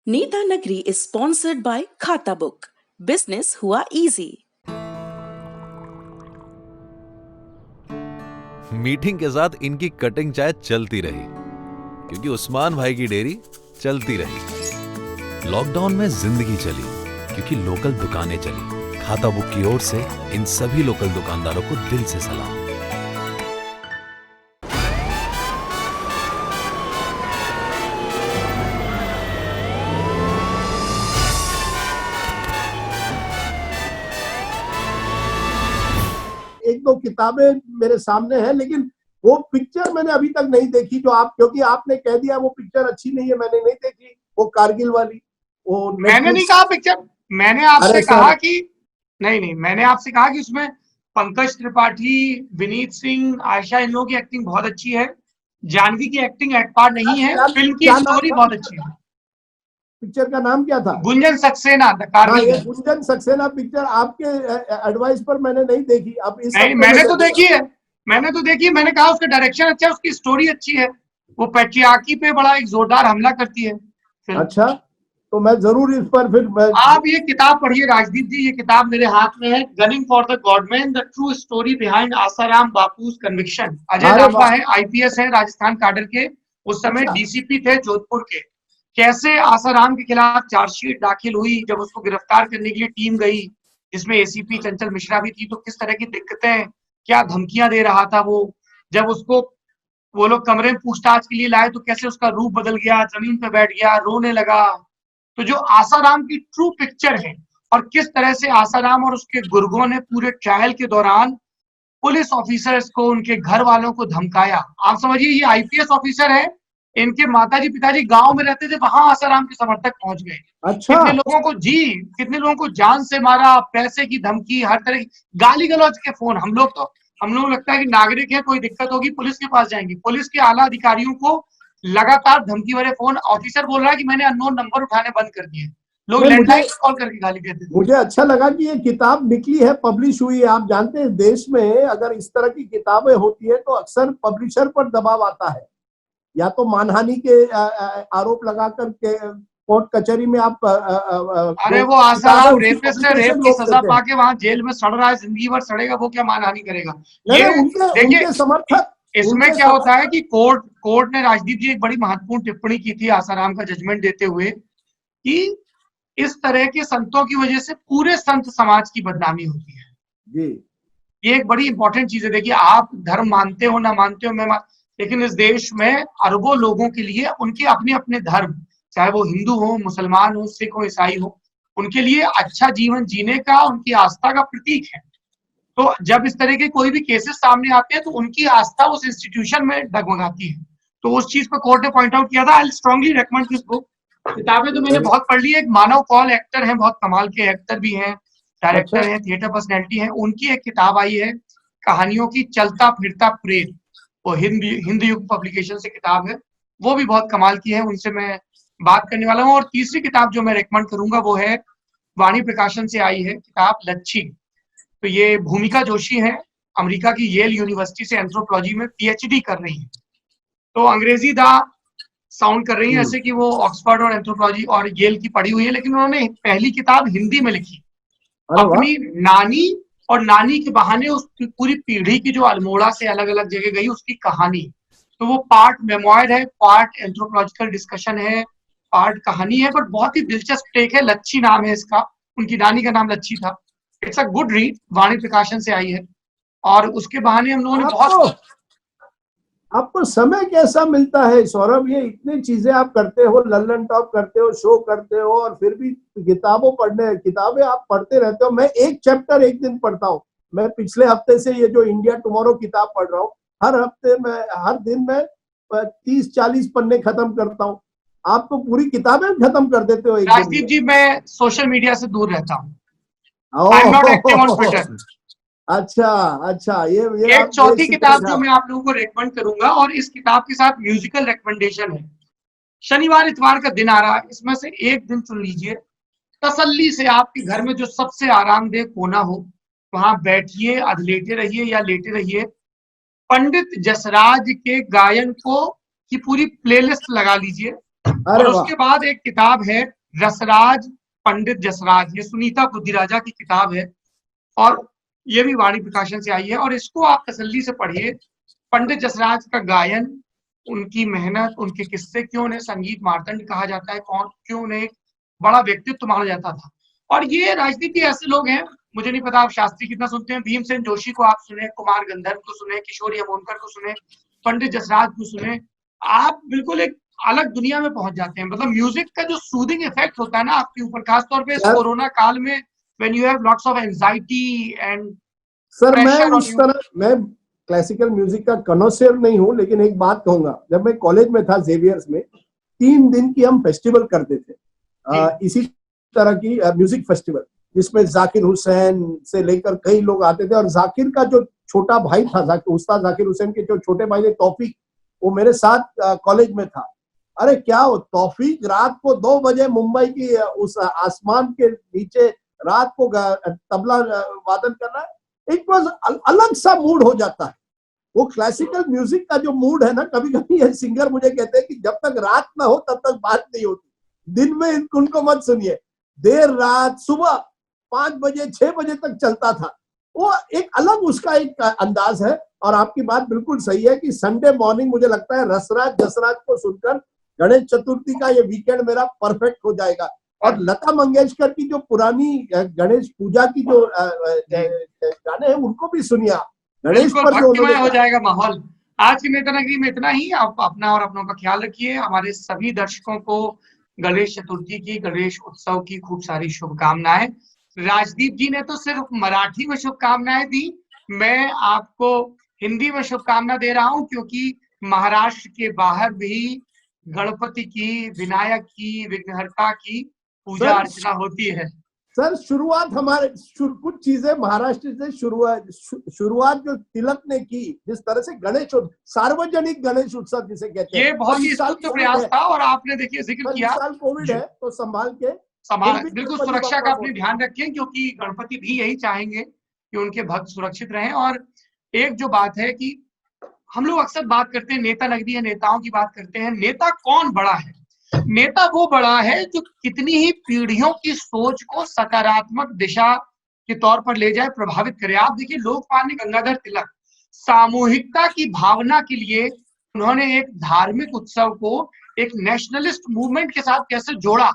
नेता नगरी is sponsored by खाता बुक। बिजनेस हुआ इजी। मीटिंग के साथ इनकी कटिंग चाय चलती रही क्योंकि उस्मान भाई की डेयरी चलती रही। लॉकडाउन में जिंदगी चली क्योंकि लोकल दुकानें चली। खाता बुक की ओर से इन सभी लोकल दुकानदारों को दिल से सलाम। एक दो किताबें मेरे सामने है, लेकिन वो पिक्चर मैंने अभी तक नहीं देखी जो आप, क्योंकि आपने कह दिया वो पिक्चर अच्छी नहीं है, मैंने नहीं देखी वो कारगिल वाली। वो मैंने नहीं कहा पिक्चर, मैंने आपसे कहा कि नहीं, मैंने आपसे कहा कि उसमें पंकज त्रिपाठी, विनीत सिंह, आयशा, इन लोगों की एक्टिंग बहुत अच्छी है। जानवी की एक्टिंग एट पार नहीं है। फिल्म की स्टोरी बहुत अच्छी है। पिक्चर का नाम क्या था? गुंजन सक्सेना, द कारगिल। ये गुंजन सक्सेना पिक्चर आपके एडवाइस पर मैंने नहीं देखी। अब इस नहीं, मैंने तो देखी है, मैंने कहा उसका डायरेक्शन अच्छा है, उसकी स्टोरी अच्छी है। वो पैट्रियार्की पे बड़ा एक जोरदार हमला करती है। अच्छा, तो मैं जरूर इस पर फिर आप ये किताब पढ़िए राजदीप जी। ये किताब मेरे हाथ में है, gunning for the godman, the true story behind Asaram Bapu's conviction. Ajay Lamba है, आईपीएस है, राजस्थान कैडर के, उस समय डीसीपी थे जोधपुर के। कैसे आसाराम के खिलाफ चार्जशीट दाखिल हुई, जब उसको गिरफ्तार करने के लिए टीम गई जिसमें एसीपी चंचल मिश्रा भी थी, तो किस तरह की दिक्कतें, क्या धमकियां दे रहा था वो। जब उसको वो लोग कमरे में पूछताछ के लिए लाए तो कैसे उसका रूप बदल गया, जमीन पे बैठ गया, रोने लगा। तो जो आसाराम की ट्रू पिक्चर है और किस तरह से आसाराम और उसके गुर्गों ने पूरे ट्रायल के दौरान पुलिस ऑफिसर्स को, उनके घर वालों को धमकाया। आप समझिए, ये आईपीएस ऑफिसर है, इनके माताजी पिताजी गांव में रहते थे, वहां आसाराम के समर्थक पहुंच गए। अच्छा, कितने लोगों को जान से मारा, पैसे की धमकी, हर तरह की गाली गलौज के फोन। हम लोग लगता है कि नागरिक है, कोई दिक्कत होगी पुलिस के पास जाएंगे। पुलिस के आला अधिकारियों को लगातार धमकी भरे फोन। ऑफिसर बोल रहा है कि मैंने अननोन नंबर उठाने बंद कर दिए, लोग लैंडलाइन कॉल करके गाली देते थे। मुझे अच्छा लगा कि ये किताब निकली है, पब्लिश हुई है। आप जानते हैं देश में अगर इस तरह की किताबें होती है तो अक्सर पब्लिशर पर दबाव आता है, या तो मानहानि के आरोप लगाकर के कोर्ट कचहरी में आप अरे वो आसाराम रेपिस्ट है, रेप की सजा पाके वहां जेल में सड़ रहा है, जिंदगी भर सड़ेगा, वो क्या मानहानि करेगा। ये उनके समर्थक, इसमें क्या होता है कि कोर्ट ने, राजदीप जी, एक बड़ी महत्वपूर्ण टिप्पणी की थी आसाराम का जजमेंट देते हुए कि इस तरह के संतों की वजह से पूरे संत समाज की बदनामी होती है जी। ये एक बड़ी इंपॉर्टेंट चीज है। देखिए, आप धर्म मानते हो ना मानते हो, लेकिन इस देश में अरबों लोगों के लिए उनके अपने अपने धर्म, चाहे वो हिंदू हो, मुसलमान हो, सिख हो, ईसाई हो, उनके लिए अच्छा जीवन जीने का, उनकी आस्था का प्रतीक है। तो जब इस तरह के कोई भी केसेस सामने आते हैं तो उनकी आस्था उस इंस्टीट्यूशन में डगमगाती है। तो उस चीज पर कोर्ट ने पॉइंट आउट किया था। I strongly recommend this book. किताबें तो मैंने बहुत पढ़ ली है। एक मानव कौल एक्टर हैं, बहुत कमाल के एक्टर भी हैं, डायरेक्टर हैं, थिएटर पर्सनैलिटी हैं। उनकी एक किताब आई है, कहानियों की चलता फिरता प्रेत, वो हिंद युग पब्लिकेशन से किताब है, वो भी बहुत कमाल की है। उनसे मैं बात करने वाला हूँ। और तीसरी किताब जो मैं रेकमेंड करूंगा वो है, वाणी प्रकाशन से आई है किताब, लच्छी। तो ये भूमिका जोशी है, अमेरिका की येल यूनिवर्सिटी से एंथ्रोपोलॉजी में पीएचडी कर रही है। तो अंग्रेजी दा साउंड कर रही है ऐसे कि वो ऑक्सफोर्ड और एंथ्रोपोलॉजी और येल की पढ़ी हुई है, लेकिन उन्होंने पहली किताब हिंदी में लिखी, अपनी नानी और नानी के बहाने उस पूरी पीढ़ी की जो अल्मोड़ा से अलग अलग जगह गई उसकी कहानी। तो वो पार्ट मेमोयर है, पार्ट एंथ्रोपोलॉजिकल डिस्कशन है, पार्ट कहानी है, पर बहुत ही दिलचस्प टेक है। लच्छी नाम है इसका, उनकी नानी का नाम लच्छी था। इट्स अ गुड रीड, वाणी प्रकाशन से आई है। और उसके बहाने हम लोगों ने बहुत। आपको समय कैसा मिलता है सौरभ? ये इतनी चीजें आप करते हो, लल्लन टॉप करते हो, शो करते हो, और फिर भी किताबें आप पढ़ते रहते हो। मैं एक चैप्टर एक दिन पढ़ता हूँ। मैं पिछले हफ्ते से ये जो इंडिया टुमारो किताब पढ़ रहा हूँ। हर दिन मैं 30-40 पन्ने खत्म करता हूँ। आप तो पूरी किताबें खत्म कर देते हो एक दिन। राजदीप जी, मैं सोशल मीडिया से दूर रहता हूँ। I am not active on Twitter. अच्छा, ये एक चौथी किताब जो मैं आप लोगों को रेकमेंड करूंगा, और इस किताब के साथ म्यूजिकल रेकमेंडेशन है। शनिवार इतवार का दिन आ रहा है, इसमें से एक दिन चुन लीजिए, तसल्ली से आपके घर में जो सबसे आरामदेह कोना हो वहां बैठिए, अधलेटे रहिए या लेटे रहिए, पंडित जसराज के गायन को की पूरी प्लेलिस्ट लगा लीजिए। और उसके बाद एक किताब है रसराज पंडित जसराज, ये सुनीता बुद्धिराजा की किताब है और ये भी वाणी प्रकाशन से आई है, और इसको आप तसल्ली से पढ़िए। पंडित जसराज का गायन, उनकी मेहनत, उनके किस्से, क्यों उन्हें संगीत मार्तंड कहा जाता है, क्यों उन्हें एक बड़ा व्यक्तित्व माना जाता था। और ये राजनीति ऐसे लोग हैं, मुझे नहीं पता आप शास्त्री कितना सुनते हैं, भीमसेन जोशी को आप सुने, कुमार गंधर्व को सुने, किशोरी अमोनकर को सुने, पंडित जसराज को सुने, आप बिल्कुल एक अलग दुनिया में पहुंच जाते हैं। मतलब म्यूजिक का जो सूदिंग इफेक्ट होता है ना आपके ऊपर, खासतौर पे इस कोरोना काल में, when you have lots of anxiety and sir, मैं क्लासिकल म्यूजिक का कनोसियर नहीं हूँ, लेकिन एक बात कहूंगा, जब मैं कॉलेज में था जेवियर्स में, 3 दिन की हम फेस्टिवल करते थे, इसी तरह की म्यूजिक फेस्टिवल, जिसमें जाकिर हुसैन से लेकर कई लोग आते थे। और जाकिर का जो छोटा भाई था, उस्ताद जाकिर हुसैन के जो छोटे भाई थे तौफीक, वो मेरे साथ कॉलेज में था। अरे क्या हो, तौफीक रात को 2 बजे मुंबई की उस आसमान के नीचे रात को तबला वादन कर रहा है। इट वॉज अलग सा मूड हो जाता है। वो क्लासिकल म्यूजिक का जो मूड है ना, कभी कभी ये सिंगर मुझे कहते हैं कि जब तक रात ना हो तब तक बात नहीं होती। दिन में उनको मत सुनिए, देर रात सुबह 5 बजे 6 बजे तक चलता था। वो एक अलग उसका एक अंदाज है। और आपकी बात बिल्कुल सही है कि संडे मॉर्निंग मुझे लगता है रसराज जसराज को सुनकर गणेश चतुर्थी का ये वीकेंड मेरा परफेक्ट हो जाएगा। और लता मंगेशकर की जो पुरानी गणेश पूजा की जो गाने हैं उनको भी सुनिए आप। गणेश पर जो हो जाएगा माहौल। आज की नेता नगरी में इतना ही। आप अपना और अपनों का ख्याल रखिए। हमारे सभी दर्शकों को गणेश चतुर्थी की, गणेश उत्सव की खूब सारी शुभकामनाएं। राजदीप जी ने तो सिर्फ मराठी में शुभकामनाएं दी, मैं आपको हिंदी में शुभकामना दे रहा हूं, क्योंकि महाराष्ट्र के बाहर भी गणपति की, विनायक की, विघ्नहर्ता की पूजा अर्चना होती है। सर, शुरुआत हमारे कुछ चीजें महाराष्ट्र से शुरुआत जो तिलक ने की, जिस तरह से गणेश सार्वजनिक गणेश उत्सव जिसे कहते हैं, ये बहुत ही स्तुत्य प्रयास था। और आपने देखिए जिक्र किया, साल कोविड है तो संभाल बिल्कुल सुरक्षा का अपने ध्यान रखें, क्योंकि गणपति भी यही चाहेंगे कि उनके भक्त सुरक्षित रहें। और एक जो बात है कि हम लोग अक्सर बात करते हैं नेता नगरी है, नेताओं की बात करते हैं। नेता कौन बड़ा है? नेता वो बड़ा है जो कितनी ही पीढ़ियों की सोच को सकारात्मक दिशा के तौर पर ले जाए, प्रभावित करे। आप देखिए लोकमान्य गंगाधर तिलक सामूहिकता की भावना के लिए उन्होंने एक धार्मिक उत्सव को एक नेशनलिस्ट मूवमेंट के साथ कैसे जोड़ा।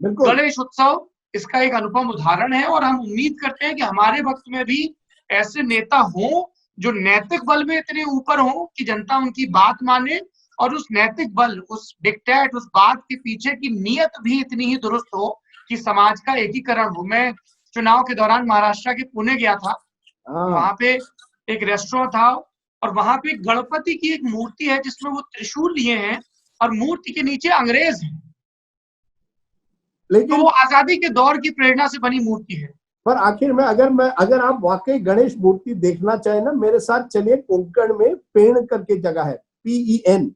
गणेश उत्सव इसका एक अनुपम उदाहरण है। और हम उम्मीद करते हैं कि हमारे वक्त में भी ऐसे नेता हों जो नैतिक बल में इतने ऊपर हों कि जनता उनकी बात माने, और उस नैतिक बल, उस डिक्टेट, उस बात के पीछे की नीयत भी इतनी ही दुरुस्त हो कि समाज का एकीकरण हो। मैं चुनाव के दौरान महाराष्ट्र के पुणे गया था, वहां पे एक रेस्टोरेंट था और वहां पे गणपति की एक मूर्ति है जिसमें वो त्रिशूल लिए हैं और मूर्ति के नीचे अंग्रेज हैं। लेकिन तो वो आजादी के दौर की प्रेरणा से बनी मूर्ति है। पर आखिर में अगर आप वाकई गणेश मूर्ति देखना चाहें ना, मेरे साथ चलिए, कोंकण में पेण करके जगह है, PEN,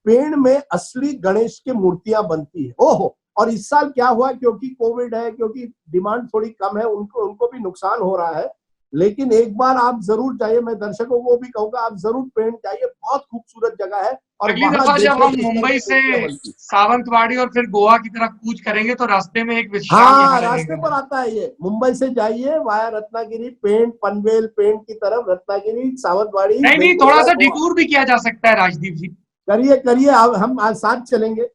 पेड़ में असली गणेश की मूर्तियां बनती है। ओहो, और इस साल क्या हुआ, क्योंकि कोविड है, क्योंकि डिमांड थोड़ी कम है, उनको भी नुकसान हो रहा है। लेकिन एक बार आप जरूर जाइए, मैं दर्शकों को भी कहूंगा आप जरूर पेड़ जाइए, बहुत खूबसूरत जगह है। और अगली दफा जब हम मुंबई से सावंतवाड़ी और फिर गोवा की तरफ कूच करेंगे तो रास्ते में एक विश्राम रास्ते पर आता है ये। मुंबई से जाइए वाया रत्नागिरी, पेण, पनवेल, पेण की तरफ, रत्नागिरी, सावंतवाड़ी। नहीं, थोड़ा सा डिटूर भी किया जा सकता है राजदीप जी। करिए, हम आज साथ चलेंगे।